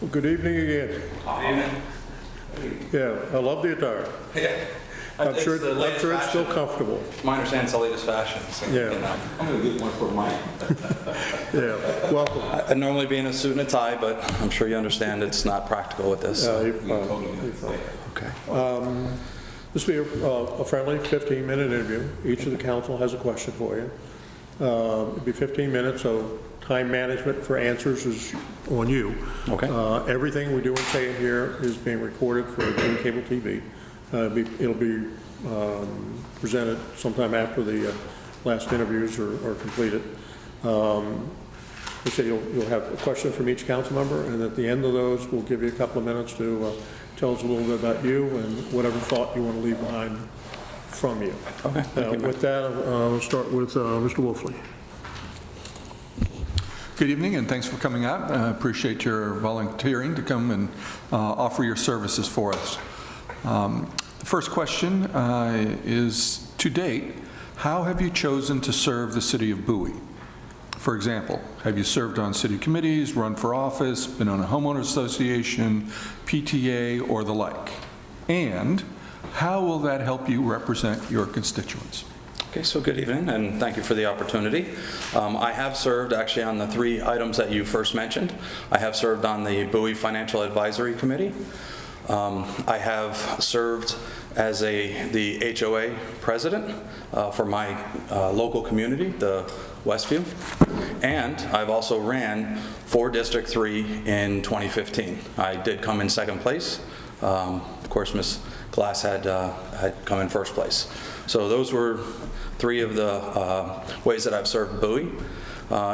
Well, good evening again. Yeah, I love the attire. Yeah. I'm sure it's still comfortable. My understanding it's the latest fashion. So, Yeah. you know, I'm going to get one for mine. Yeah, welcome. I'd normally be in a suit and a tie, but I'm sure you understand it's not practical with this. You're fine. Okay. This will be a friendly 15-minute interview. Each of the council has a question for you. It'll be 15 minutes, so time management for answers is on you. Okay. Everything we do and say in here is being recorded for cable TV. It'll be presented sometime after the last interviews are completed. Let's say you'll have a question from each council member, and at the end of those, we'll give you a couple of minutes to tell us a little bit about you and whatever thought you want to leave behind from you. Okay. With that, I'll start with Mr. Wolfley. Good evening, and thanks for coming out. I appreciate your volunteering to come and offer your services for us. The first question is, to date, how have you chosen to serve the city of Bowie? For example, have you served on city committees, run for office, been on a homeowner association, PTA, or the like? And how will that help you represent your constituents? Okay, so good evening, and thank you for the opportunity. I have served actually on the 3 items that you first mentioned. I have served on the Bowie Financial Advisory Committee. I have served as the HOA president for my local community, the Westview, and I've also ran for District 3 in 2015. I did come in second place. Of course, Ms. Glass had come in first place. So those were 3 of the ways that I've served Bowie.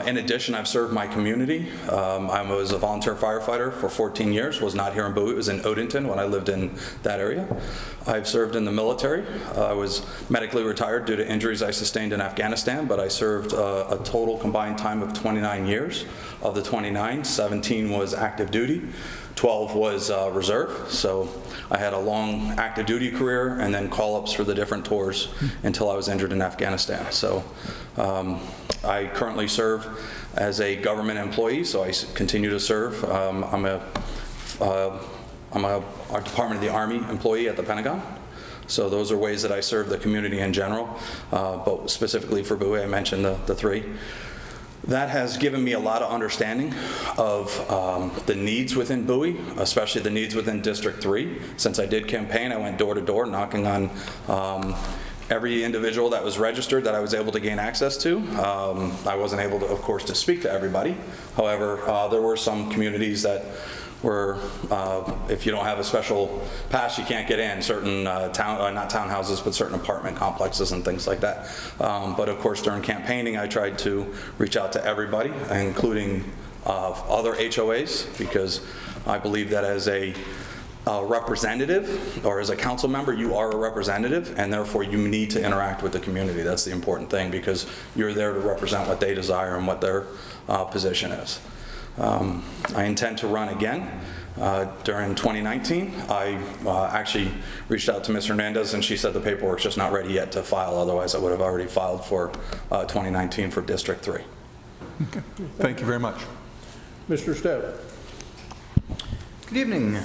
In addition, I've served my community. I was a volunteer firefighter for 14 years, was not here in Bowie, it was in Odenton when I lived in that area. I've served in the military. I was medically retired due to injuries I sustained in Afghanistan, but I served a total combined time of 29 years. Of the 29, 17 was active duty, 12 was reserve. So I had a long active duty career and then call-ups for the different tours until I was injured in Afghanistan. So I currently serve as a government employee, so I continue to serve. I'm a Department of the Army employee at the Pentagon. So those are ways that I serve the community in general, but specifically for Bowie, I mentioned the 3. That has given me a lot of understanding of the needs within Bowie, especially the needs within District 3. Since I did campaign, I went door to door knocking on every individual that was registered that I was able to gain access to. I wasn't able to, of course, to speak to everybody. However, there were some communities that were, if you don't have a special pass, you can't get in. Certain not townhouses, but certain apartment complexes and things like that. But of course, during campaigning, I tried to reach out to everybody, including other HOAs, because I believe that as a representative or as a council member, you are a representative, and therefore you need to interact with the community. That's the important thing, because you're there to represent what they desire and what their position is. I intend to run again during 2019. I actually reached out to Ms. Hernandez, and she said the paperwork's just not ready yet to file. Otherwise, I would have already filed for 2019 for District 3. Okay. Thank you very much. Mr. Stepp. Good evening.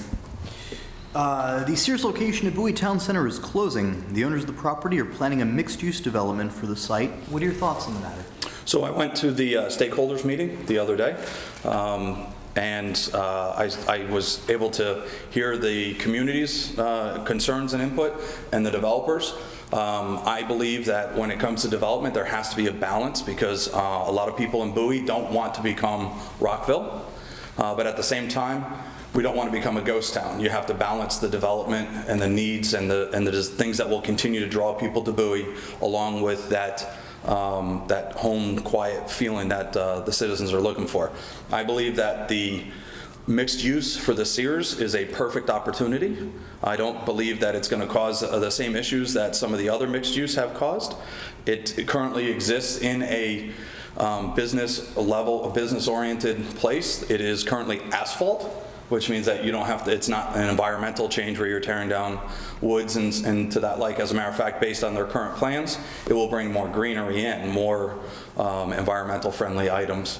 The Sears location at Bowie Town Center is closing. The owners of the property are planning a mixed-use development for the site. What are your thoughts on the matter? So I went to the stakeholders meeting the other day, and I was able to hear the community's concerns and input and the developers. I believe that when it comes to development, there has to be a balance, because a lot of people in Bowie don't want to become Rockville, but at the same time, we don't want to become a ghost town. You have to balance the development and the needs and the things that will continue to draw people to Bowie, along with that home quiet feeling that the citizens are looking for. I believe that the mixed use for the Sears is a perfect opportunity. I don't believe that it's going to cause the same issues that some of the other mixed use have caused. It currently exists in a business level, a business oriented place. It is currently asphalt, which means that you don't have to, it's not an environmental change where you're tearing down woods and to that like. As a matter of fact, based on their current plans, it will bring more greenery in, more environmental friendly items.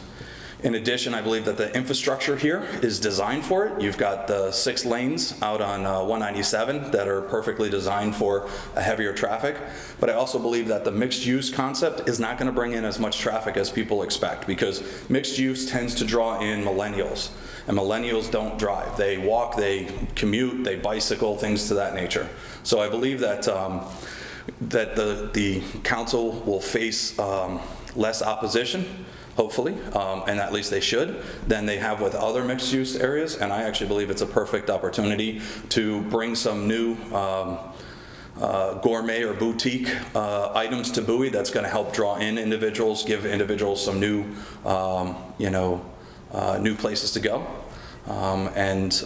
In addition, I believe that the infrastructure here is designed for it. You've got the 6 lanes out on 197 that are perfectly designed for a heavier traffic. But I also believe that the mixed use concept is not going to bring in as much traffic as people expect, because mixed use tends to draw in millennials. And millennials don't drive. They walk, they commute, they bicycle, things to that nature. So I believe that that the council will face less opposition, hopefully, and at least they should, than they have with other mixed-use areas. And I actually believe it's a perfect opportunity to bring some new gourmet or boutique items to Bowie that's going to help draw in individuals, give individuals some new, new places to go. And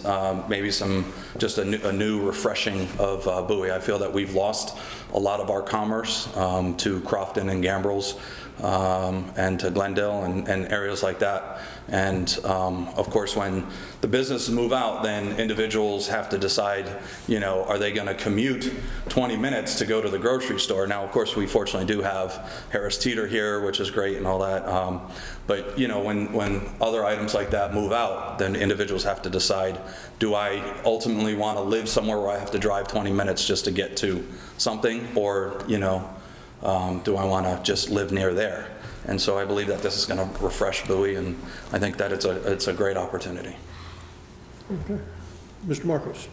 maybe just a new refreshing of Bowie. I feel that we've lost a lot of our commerce to Crofton and Gambrills and to Glendale and areas like that. And of course, when the businesses move out, then individuals have to decide, are they going to commute 20 minutes to go to the grocery store? Now, of course, we fortunately do have Harris Teeter here, which is great and all that. But when other items like that move out, then individuals have to decide, do I ultimately want to live somewhere where I have to drive 20 minutes just to get to something, or do I want to just live near there? And so I believe that this is going to refresh Bowie, and I think that it's a great opportunity. Okay. Mr. Marcos.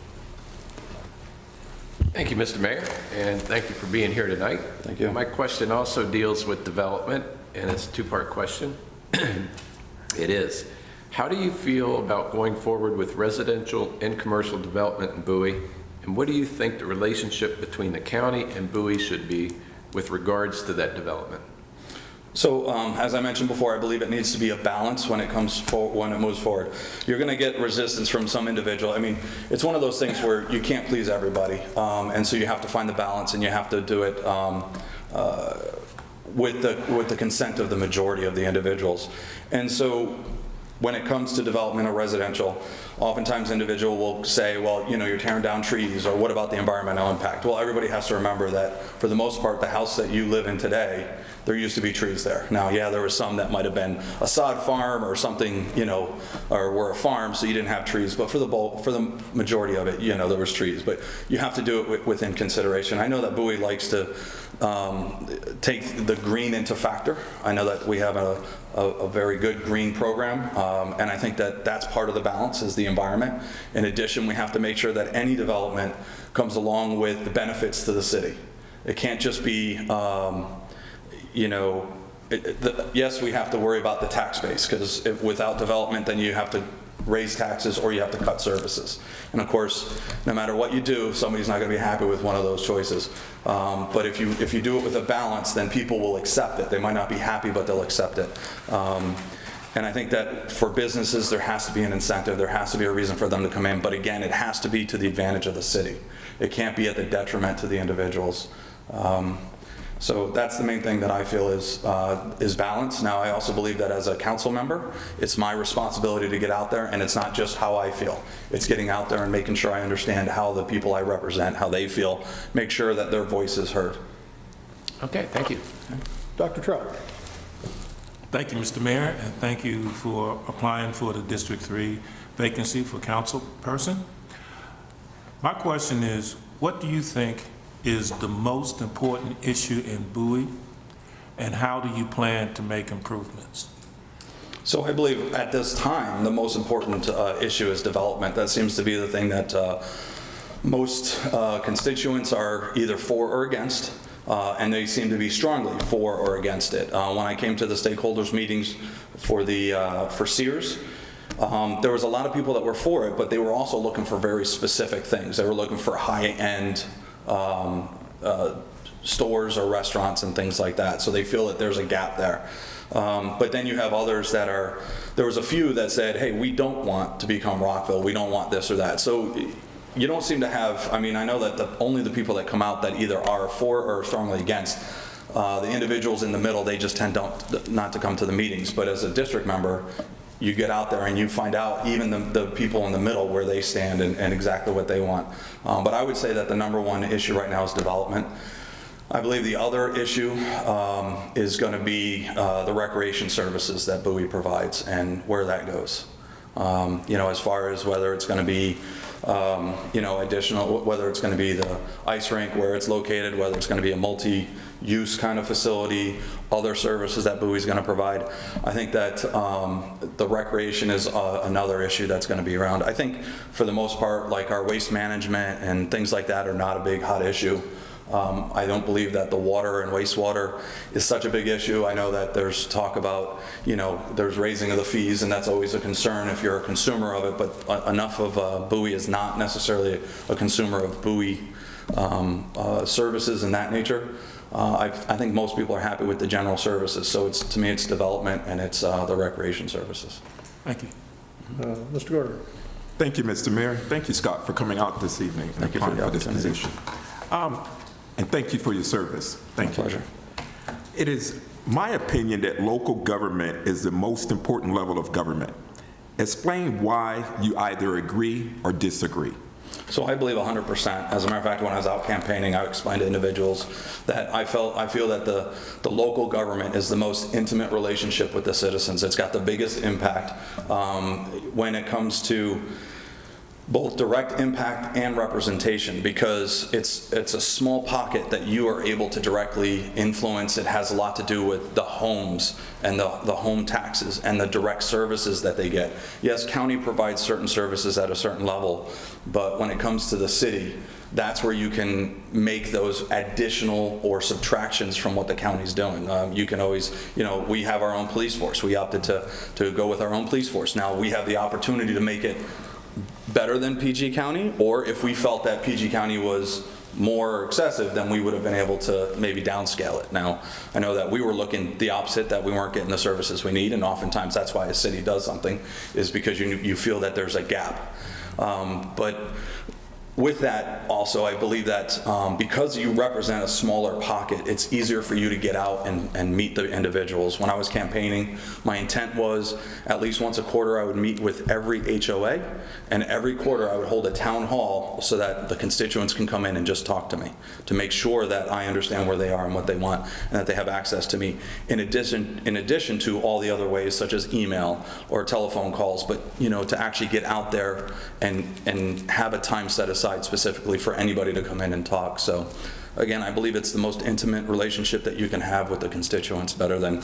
Thank you, Mr. Mayor, and thank you for being here tonight. Thank you. My question also deals with development, and it's a two-part question. It is, how do you feel about going forward with residential and commercial development in Bowie? And what do you think the relationship between the county and Bowie should be with regards to that development? So, as I mentioned before, I believe it needs to be a balance when it moves forward. You're going to get resistance from some individual. I mean, it's one of those things where you can't please everybody, and so you have to find the balance, and you have to do it with the consent of the majority of the individuals. And so, when it comes to development of residential, oftentimes individual will say, well, you're tearing down trees, or what about the environmental impact? Well, everybody has to remember that for the most part, the house that you live in today, there used to be trees there. Now, yeah, there were some that might have been a sod farm or something, or were a farm, so you didn't have trees. But for the majority of it, there was trees. But you have to do it within consideration. I know that Bowie likes to take the green into factor. I know that we have a very good green program, and I think that that's part of the balance is the environment. In addition, we have to make sure that any development comes along with the benefits to the city. It can't just be yes, we have to worry about the tax base, because without development, then you have to raise taxes or you have to cut services. And of course, no matter what you do, somebody's not going to be happy with one of those choices. But if you do it with a balance, then people will accept it. They might not be happy, but they'll accept it. And I think that for businesses, there has to be an incentive. There has to be a reason for them to come in. But again, it has to be to the advantage of the city. It can't be at the detriment to the individuals. So that's the main thing that I feel is balance. Now, I also believe that as a council member, it's my responsibility to get out there, and it's not just how I feel. It's getting out there and making sure I understand how the people I represent, how they feel, make sure that their voice is heard. Okay, thank you. Dr. Trout. Thank you, Mr. Mayor, and thank you for applying for the District 3 vacancy for council person. My question is, what do you think is the most important issue in Bowie, and how do you plan to make improvements? So I believe at this time, the most important issue is development. That seems to be the thing that most constituents are either for or against, and they seem to be strongly for or against it. When I came to the stakeholders meetings for Sears, there was a lot of people that were for it, but they were also looking for very specific things. They were looking for high-end stores or restaurants and things like that. So they feel that there's a gap there. But then you have others there was a few that said, hey, we don't want to become Rockville. We don't want this or that. So you don't seem to have, I know that only the people that come out that either are for or strongly against, the individuals in the middle, they just tend not to come to the meetings. But as a district member, you get out there and you find out even the people in the middle where they stand and exactly what they want. But I would say that the number one issue right now is development. I believe the other issue is going to be the recreation services that Bowie provides and where that goes. As far as whether it's going to be, additional, whether it's going to be the ice rink, where it's located, whether it's going to be a multi-use kind of facility, other services that Bowie's going to provide. I think that the recreation is another issue that's going to be around. I think for the most part, like our waste management and things like that are not a big hot issue. I don't believe that the water and wastewater is such a big issue. I know that there's talk about, there's raising of the fees, and that's always a concern if you're a consumer of it, but enough of Bowie is not necessarily a consumer of Bowie services in that nature. I think most people are happy with the general services, so to me it's development and it's the recreation services. Thank you. Mr. Gardner. Thank you, Mr. Mayor. Thank you, Scott, for coming out this evening and Thank you for applying the for this opportunity. position. And thank you for your service. Thank you. Pleasure. It is my opinion that local government is the most important level of government. Explain why you either agree or disagree. So I believe 100%. As a matter of fact, when I was out campaigning, I explained to individuals that I feel that the local government is the most intimate relationship with the citizens. It's got the biggest impact when it comes to both direct impact and representation, because it's a small pocket that you are able to directly influence. It has a lot to do with the homes and the home taxes and the direct services that they get. Yes, county provides certain services at a certain level, but when it comes to the city, that's where you can make those additional or subtractions from what the county's doing. You can always, we have our own police force. We opted to go with our own police force. Now we have the opportunity to make it better than PG County, or if we felt that PG County was more excessive, then we would have been able to maybe downscale it. Now, I know that we were looking the opposite, that we weren't getting the services we need, and oftentimes that's why a city does something, is because you feel that there's a gap. But with that, also, I believe that because you represent a smaller pocket, it's easier for you to get out and meet the individuals. When I was campaigning, my intent was at least once a quarter I would meet with every HOA, and every quarter I would hold a town hall so that the constituents can come in and just talk to me, to make sure that I understand where they are and what they want, and that they have access to me, in addition to all the other ways such as email or telephone calls, but to actually get out there and have a time set aside specifically for anybody to come in and talk. So again, I believe it's the most intimate relationship that you can have with the constituents, better than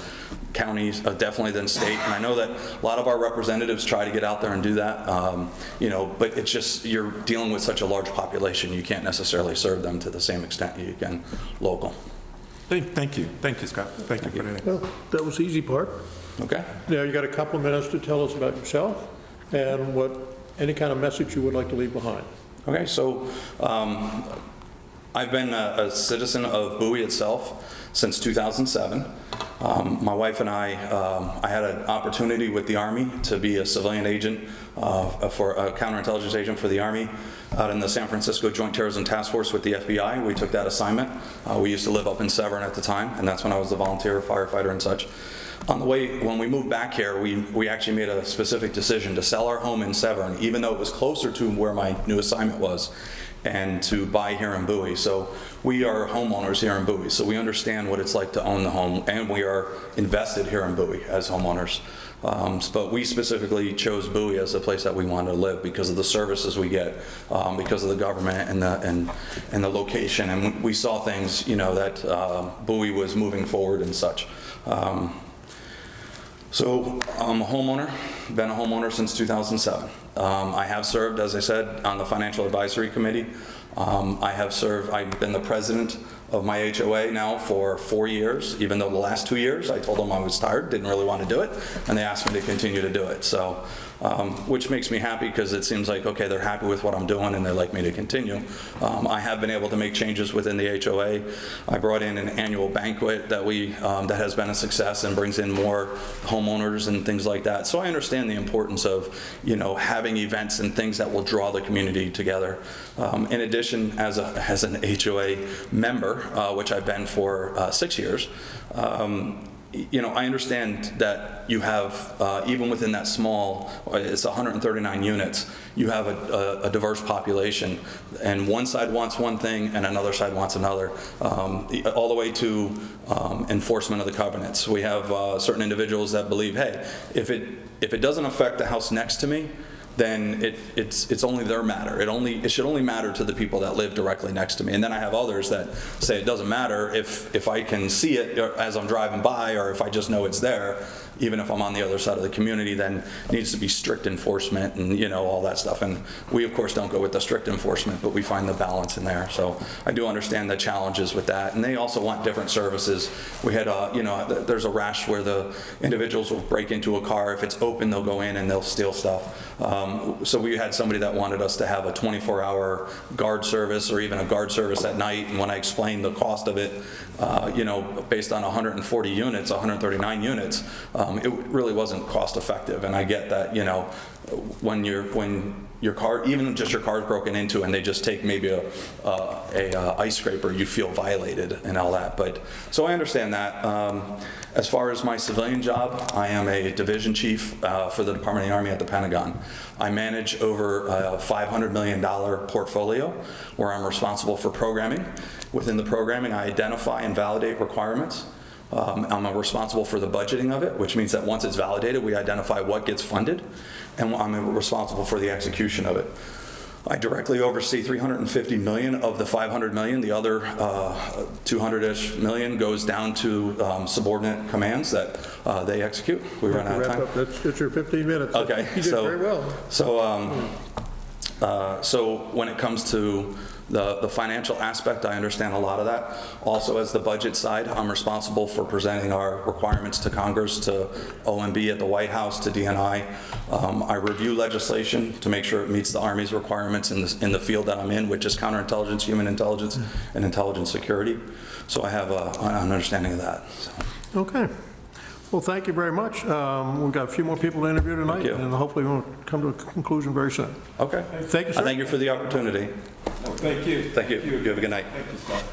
counties, definitely than state. And I know that a lot of our representatives try to get out there and do that, but it's just, you're dealing with such a large population, you can't necessarily serve them to the same extent you can local. Thank you. Thank you, Scott. Thank you for that. Well, that was the easy part. Okay. Now you got a couple of minutes to tell us about yourself and any kind of message you would like to leave behind. Okay, so I've been a citizen of Bowie itself since 2007. My wife and I had an opportunity with the Army to be a civilian agent, for a counterintelligence agent for the Army out in the San Francisco Joint Terrorism Task Force with the FBI. We took that assignment. We used to live up in Severn at the time, and that's when I was a volunteer firefighter and such. On the way, when we moved back here, we actually made a specific decision to sell our home in Severn, even though it was closer to where my new assignment was, and to buy here in Bowie. So we are homeowners here in Bowie, so we understand what it's like to own the home, and we are invested here in Bowie as homeowners. But we specifically chose Bowie as the place that we wanted to live because of the services we get, because of the government and the location, and we saw things, that Bowie was moving forward and such. So I'm a homeowner, been a homeowner since 2007. I have served, as I said, on the Financial Advisory Committee. I've been the president of my HOA now for 4 years, even though the last 2 years I told them I was tired, didn't really want to do it, and they asked me to continue to do it. So, which makes me happy because it seems like, okay, they're happy with what I'm doing and they'd like me to continue. I have been able to make changes within the HOA. I brought in an annual banquet that that has been a success and brings in more homeowners and things like that. So I understand the importance of, having events and things that will draw the community together. In addition, as an HOA member, which I've been for 6 years, I understand that you have, even within that small, it's 139 units, you have a diverse population, and one side wants one thing and another side wants another, all the way to enforcement of the covenants. We have certain individuals that believe, hey, if it doesn't affect the house next to me, then it's only their matter. It should only matter to the people that live directly next to me. And then I have others that say it doesn't matter if I can see it as I'm driving by, or if I just know it's there, even if I'm on the other side of the community, then it needs to be strict enforcement and all that stuff. And we of course don't go with the strict enforcement, but we find the balance in there. So I do understand the challenges with that. And they also want different services. We had there's a rash where the individuals will break into a car. If it's open, they'll go in and they'll steal stuff. So we had somebody that wanted us to have a 24-hour guard service, or even a guard service at night. And when I explained the cost of it, based on 140 units, 139 units, it really wasn't cost effective. And I get that, when your car, even just your car's broken into, and they just take maybe a ice scraper, you feel violated and all that. But so I understand that. As far as my civilian job, I am a division chief for the Department of the Army at the Pentagon. I manage over a $500 million portfolio where I'm responsible for programming. Within the programming, I identify and validate requirements. I'm responsible for the budgeting of it, which means that once it's validated, we identify what gets funded, and I'm responsible for the execution of it. I directly oversee $350 million of the $500 million. The other 200-ish million goes down to subordinate commands that they execute. We run out of time. That's your 15 minutes. Okay. You did very well. So when it comes to the financial aspect, I understand a lot of that. Also, as the budget side, I'm responsible for presenting our requirements to Congress, to OMB at the White House, to DNI. I review legislation to make sure it meets the Army's requirements in the field that I'm in, which is counterintelligence, human intelligence, and intelligence security. So I have an understanding of that. So. Okay. Well, thank you very much. We've got a few more people to interview tonight, Thank you. and hopefully we'll come to a conclusion very soon. Okay. Thank you, sir. I thank you for the opportunity. Thank you. Thank you. You have a good night. Thank you, Scott.